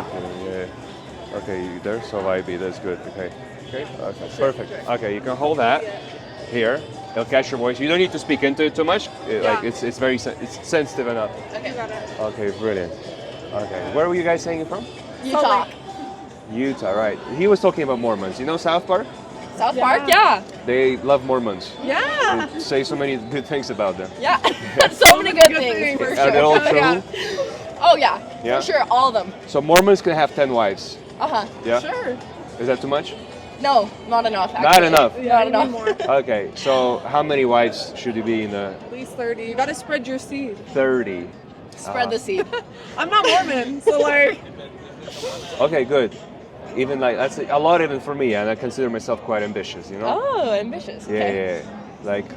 Yeah. Yeah. Okay, they're so vibey. That's good. Okay. Okay. Perfect. Okay, you can hold that here. It'll catch your voice. You don't need to speak into it too much. Like it's very it's sensitive enough. Okay, got it. Okay, brilliant. Okay, where were you guys saying you're from? Utah. Utah, right? He was talking about Mormons. You know South Park? South Park? Yeah. They love Mormons. Yeah. They say so many good things about them. Yeah. So many good things. For Are sure. they all true? Oh yeah. Yeah? For sure, all of them. So Mormons can have 10 wives. Uh-huh. Yeah? Sure. Is that too much? No, not enough. Actually. Not enough. Not enough. Okay, so how many wives should you be in a At least 30. You gotta spread your seed. 30? Spread the seed. I'm not Mormon, so like. Okay, good. Even like that's a lot even for me, and I consider myself quite ambitious, you know? Oh, ambitious. Yeah, Okay. yeah. Like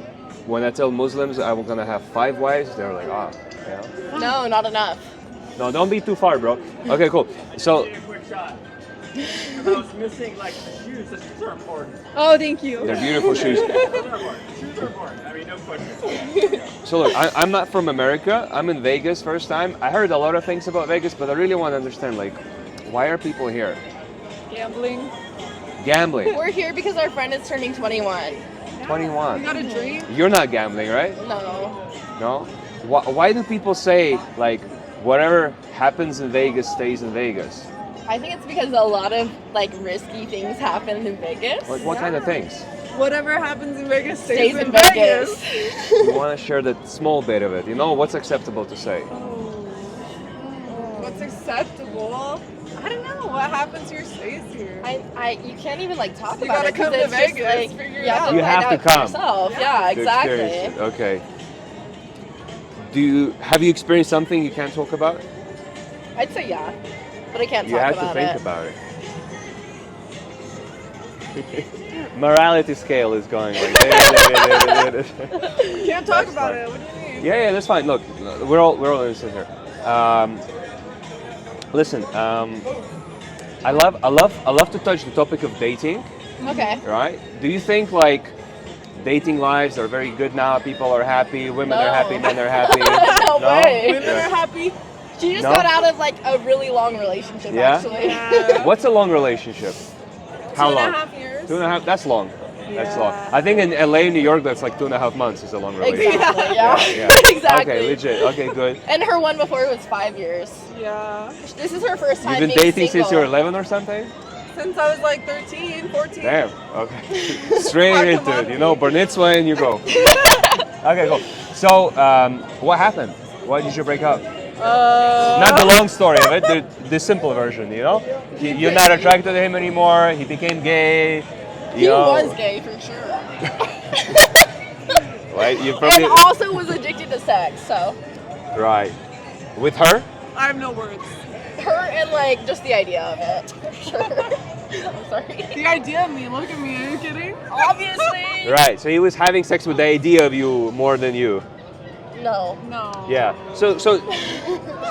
when I tell Muslims I'm gonna have 5 wives, they're like, ah, yeah. No, not enough. No, don't be too far, bro. Okay, cool. So I was missing like the shoes. The shoes are important. Oh, thank you. they're beautiful shoes. Those are important. Shoes are important. I mean, no question. So look, I'm not from America. I'm in Vegas first time. I heard a lot of things about Vegas, but I really want to understand like, why are people here? Gambling. Gambling. We're here because our friend is turning 21. 21. You got a dream? You're not gambling, right? No. No? Why do people say, like, whatever happens in Vegas stays in Vegas? I think it's because a lot of like risky things happen in Vegas. Like, what kind of things? Whatever happens in Vegas Stays in Vegas. You want to share that small bit of it. You know, what's acceptable to say? What's acceptable? I don't know. What happens here stays here. You can't even like talk You about gotta it 'cause come to it's just, Vegas, like, figure it you have out. to You find have to out for come. yourself. Yeah, To exactly. experience it. Okay. Have you experienced something you can't talk about? I'd say yeah, but I can't You talk have to about think it. about it. Morality scale is going like. Can't talk That's about fine. it. What do you mean? Yeah, that's fine. Look, we're all innocent here. Listen, I love to touch the topic of dating. Okay. Right? Do you think like dating lives are very good now? People are happy, women are happy, men are happy. No way. Women are happy. She just No? got out of like a really long relationship. Yeah? Actually. Yeah. What's a long relationship? How long? 2.5 years. 2.5. That's long. That's long. Yeah. I think in LA, New York, that's like 2.5 months is a long relationship. Exactly. Yeah. Yeah. Exactly. Okay, legit. Okay, good. And her one before was 5 years. Yeah. This is her first time You've been being dating single. since you were 11 or something? Since I was like 13, 14. Damn. Okay. Straight Come into on. it. You know, bar mitzvah and you go. Okay, cool. So, what happened? Why did you break up? Not the long story of it, the simple version, you know? You're not attracted to him anymore, he became gay. He was gay for sure. Right? You And probably, also was addicted to sex, so. right. With her? I have no words. Her and like just the idea of it. For sure. I'm sorry. The idea of me, look at me, are you kidding? Obviously. Right, so he was having sex with the idea of you more than you. No. No. Yeah. So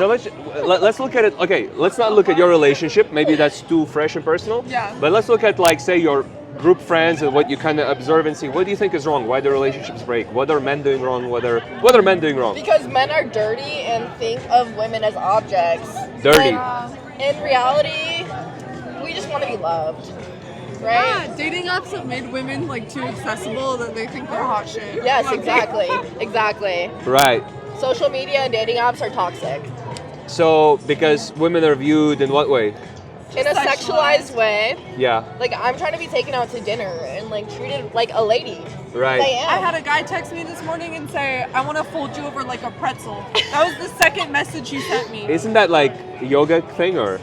let's look at it. Okay, let's not look at your relationship. Maybe that's too fresh and personal. Yeah. But let's look at like say your group friends and what you kind of observe and see. What do you think is wrong? Why do relationships break? What are men doing wrong? What are men doing wrong? Because men are dirty and think of women as objects. Dirty. When in reality, we just want to be loved. Right? Yeah, dating apps have made women like too accessible that they think they're hot shit. Yes, Like, exactly. Exactly. Right. Social media and dating apps are toxic. So because women are viewed in what way? In a sexualized way. Yeah. Like I'm trying to be taken out to dinner and like treated like a lady. Right. I am. I had a guy text me this morning and say, I want to fold you over like a pretzel. That was the second message he sent me. Isn't that like yoga thing or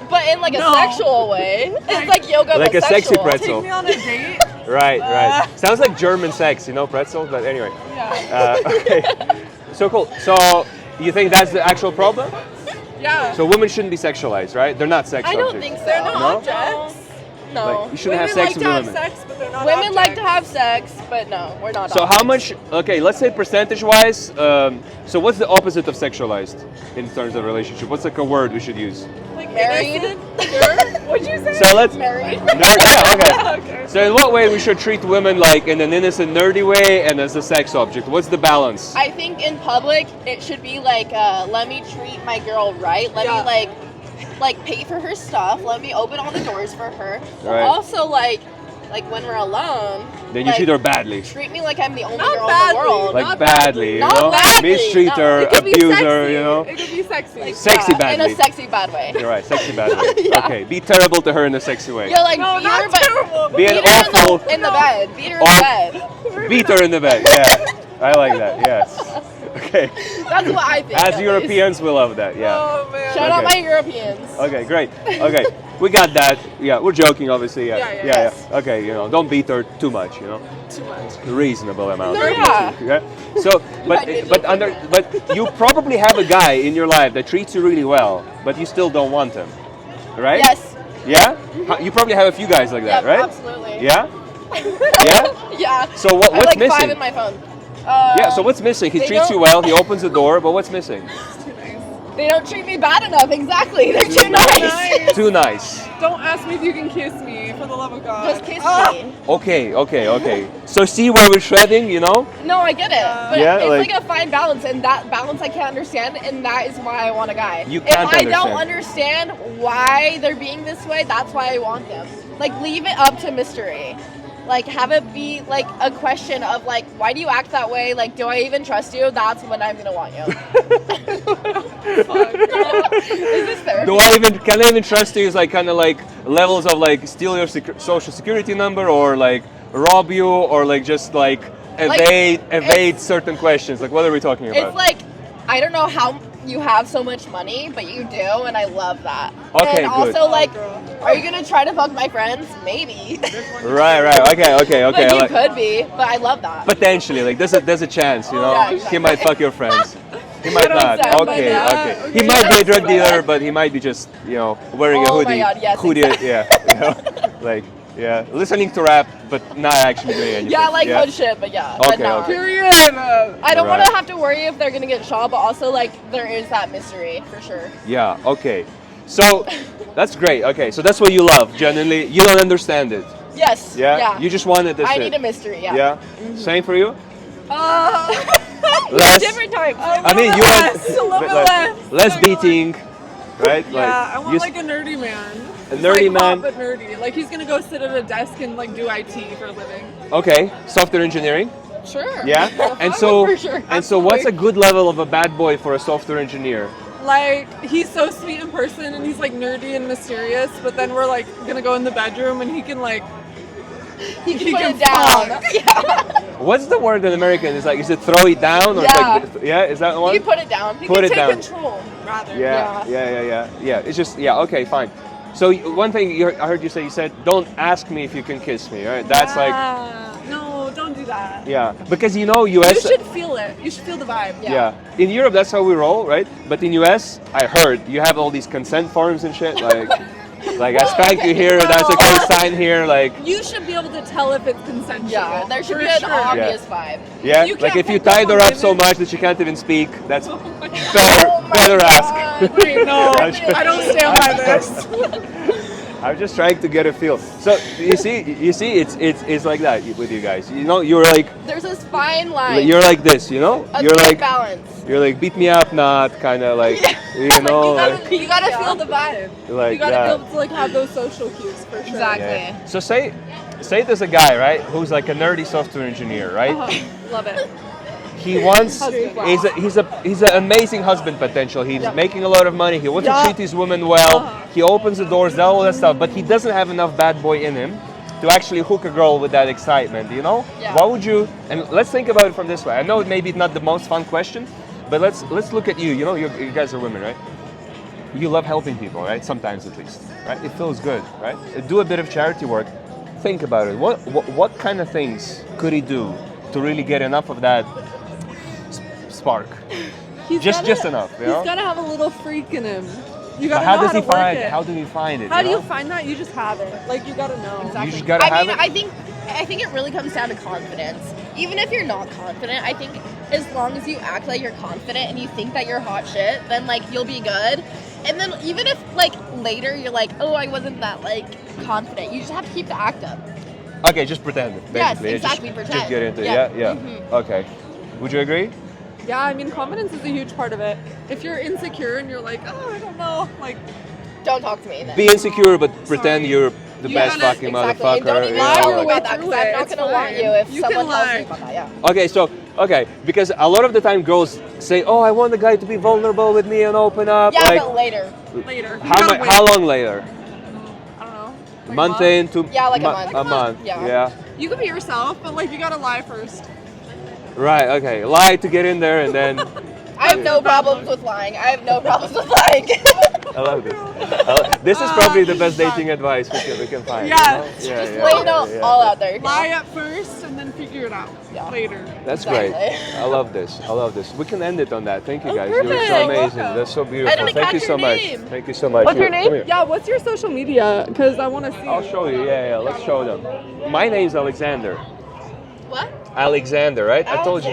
But in like a No. sexual way. It's like yoga Like but a sexy sexual. pretzel. Take me on a date. right? Right. Sounds like German sex, you know, pretzel. But anyway. Yeah. Okay. So cool. So you think that's the actual problem? Yeah. So women shouldn't be sexualized, right? They're not sex I don't objects. think so. They're not No? objects. No. Like, you shouldn't Women have sex like with to have women. sex, but they're not Women like to objects. have sex, but no, we're not. So objects. how much? Okay, let's say percentage-wise. So what's the opposite of sexualized in terms of relationship? What's like a word we should use? Like Married? innocent, pure? What'd you say? So let's. Married? Yeah. Okay. Okay. So in what way we should treat women like in an innocent, nerdy way, and as a sex object? What's the balance? I think in public it should be like, let me treat my girl right. Let Yeah. me like like pay for her stuff, let me open all the doors for her. But Right. also like when we're alone, Then you like, treat her badly. treat me like I'm the only Not girl in badly. the world. Like Not badly, you Not know? badly, Mistreat no. her, It could be abuse sexy. her, you know? It could be sexy. Like, Sexy in badly. a sexy bad way. You're right, sexy bad way. Yeah. Okay, be terrible to her in a sexy way. Yeah, like No, beat her, not but terrible. Be an beat her awful, in the bed. Beat her in Aw- the bed. beat her in the bed. Yeah, I like that. Yes. Okay. That's what I think. As at Europeans, we love that. Yeah. Oh man. least. Shout out my Okay. Europeans. Okay, great. Okay, we got that. Yeah, we're joking, obviously. Yeah, Yeah, yes. yeah. Okay, you know, don't beat her too much. You know, Too much. reasonable amount. No, yeah. Yeah. So, but you probably have a guy in your life that treats you really well, but you still don't want him, right? Yes. Yeah. You probably have a few guys like that, Yep, right? absolutely. Yeah. Yeah. Yeah. So what, I have what's like missing? 5 in my phone. Yeah. So what's missing? He they treats you don't- well. He opens the door, but what's missing? They don't treat me bad enough. Exactly. They're too nice. Too nice. Don't ask me if you can kiss me, for the love of God. Just kiss Ah! me. Okay. So see where we're shredding, you know? No, I get it. But Yeah, it's like- like a fine balance, and that balance I can't understand, and that is why I want a guy. You if can't I don't understand. understand why they're being this way, that's why I want them. Like, leave it up to mystery. Like, have it be like a question of like, why do you act that way? Like, do I even trust you? That's when I'm gonna want you. Is this therapy? Can I even trust you? Is like kind of like levels of like steal your social security number, or like rob you, or like just like evade it's- certain questions. Like, what are we talking about? It's like, I don't know how you have so much money, but you do, and I love that. Okay, and good. also, like, are you gonna try to fuck my friends? Maybe. Right. Okay. Like, you Like, could be, but I love that. potentially, like there's a chance, you know, Yeah, he exactly. might fuck your friends. He might don't not. sound Okay. like that. He Okay. might be a drug That's dealer, right. but he might be just, you know, wearing a Oh my hoodie. God, yes, Hoodie. exactly. Yeah. You know, like yeah, listening to rap, but not actually doing anything. yeah, like hood shit, but yeah. Okay, but no. okay. Period. I don't want Right. to have to worry if they're gonna get shot, but also like there is that mystery for sure. Yeah. Okay. So that's great. Okay. So that's what you love. Genuinely, you don't understand it. Yes. Yeah. Yeah. You just wanted this. I need a mystery. Yeah. Yeah. Same for you. Less. Different types. I mean, you want less, a little bit less less. beating, right? Yeah, I want you- like a nerdy man. A He's nerdy like man. hot, but nerdy. Like he's gonna go sit at a desk and like do IT for a living. Okay, software engineering. Sure. Yeah. And so, For sure. and so, what's a good level of a bad boy for a software engineer? Like he's so sweet in person and he's like nerdy and mysterious, but then we're like gonna go in the bedroom and he can like He can He put can it down. fuck. Yeah. What's the word in American? Is like, is it throw it down or it's Yeah. like, yeah? Is that the one? You put it down. Put it take down. control rather. Yeah. It's just yeah. Okay, fine. So one thing I heard you say, you said, "Don't ask me if you can kiss me." Right? That's like, no, don't do that. yeah, because you know, You U.S. should feel it. You should feel the vibe. Yeah. In Europe, that's how we roll, right? But in US, I heard you have all these consent forms and shit. Like I spanked you here, that's okay, sign here. Like, You should be able to tell if it's consensual. Yeah. There should for be an sure. obvious vibe. yeah, You like can't if you pick up tied her on up so women. much that she can't even speak, that's Oh my God. better ask. God. Wait, no, I'm just- I don't stand by this. I'm just trying to get a feel. So you see, it's like that with you guys. You know, you're like There's this fine line. you're like this. You know, a you're good like balance. you're like beat me up, not kind of like you know. You gotta Yeah. feel the vibe. Like, you gotta yeah. be able to like have those social cues for sure. Exactly. Yeah. So say there's a guy, right, who's like a nerdy software engineer, right? Love it. He wants Husband. he's an amazing husband potential. He's making a lot of money. He wants to Yeah. treat his woman well. Uh-huh. He opens the doors, all that stuff, but he doesn't have enough bad boy in him to actually hook a girl with that excitement, you know? Yeah. What would you, and let's think about it from this way. I know it may be not the most fun question, but let's look at you. You know, you guys are women, right? You love helping people, right? Sometimes at least, right? It feels good, right? Do a bit of charity work. Think about it. What kind of things could he do to really get enough of that spark? Just enough, you know? He's gotta have a little freak in him. You But gotta how know does how he to work find it. it? How do you find it? How do know? you find that? You just have it. Like you gotta know. Exactly. just gotta I have mean, it? I think it really comes down to confidence. Even if you're not confident, I think as long as you act like you're confident and you think that you're hot shit, then like you'll be good. And then even if like later you're like, oh, I wasn't that like confident, you just have to keep the act up. Okay, just pretend it. Yes, Basically. exactly, Just pretend. get into it. Yeah. Yeah. Mhm. Okay. Would you agree? Yeah, I mean confidence is a huge part of it. If you're insecure and you're like, oh, I don't know, like don't talk to me then. Be insecure, but pretend you're the You best gotta- fucking Exactly. motherfucker. And don't even you lie know, talk your like- way about that because through I'm it. not It's gonna want fine. you if You someone can tells lie. me about that. Yeah. Okay, because a lot of the time girls say, "Oh, I want the guy to be vulnerable with me and open up." Yeah, like, but later. Later. how long later? I don't know. Like Month a in, 2 Yeah, like a month. A month. Yeah. You can be yourself, but like you gotta lie first. Right. Okay. Lie to get in there, and then I have no problems with lying. I have no problems with lying. I love this. This is probably the best dating advice we can find. Yeah. You know? Just lay it all out there. Lie at first and then figure it out Yeah. later. That's Exactly. great. I love this. I love this. We can end it on that. Thank you Oh, guys. You were so perfect. amazing. Welcome. That's so beautiful. didn't Thank catch you so your much. name. Thank you so much. What's your Come name? here. Yeah, what's your social media? Because I want to see. I'll show you. Yeah, yeah. Let's show them. My name's Alexander. What? Alexander, right? I told you.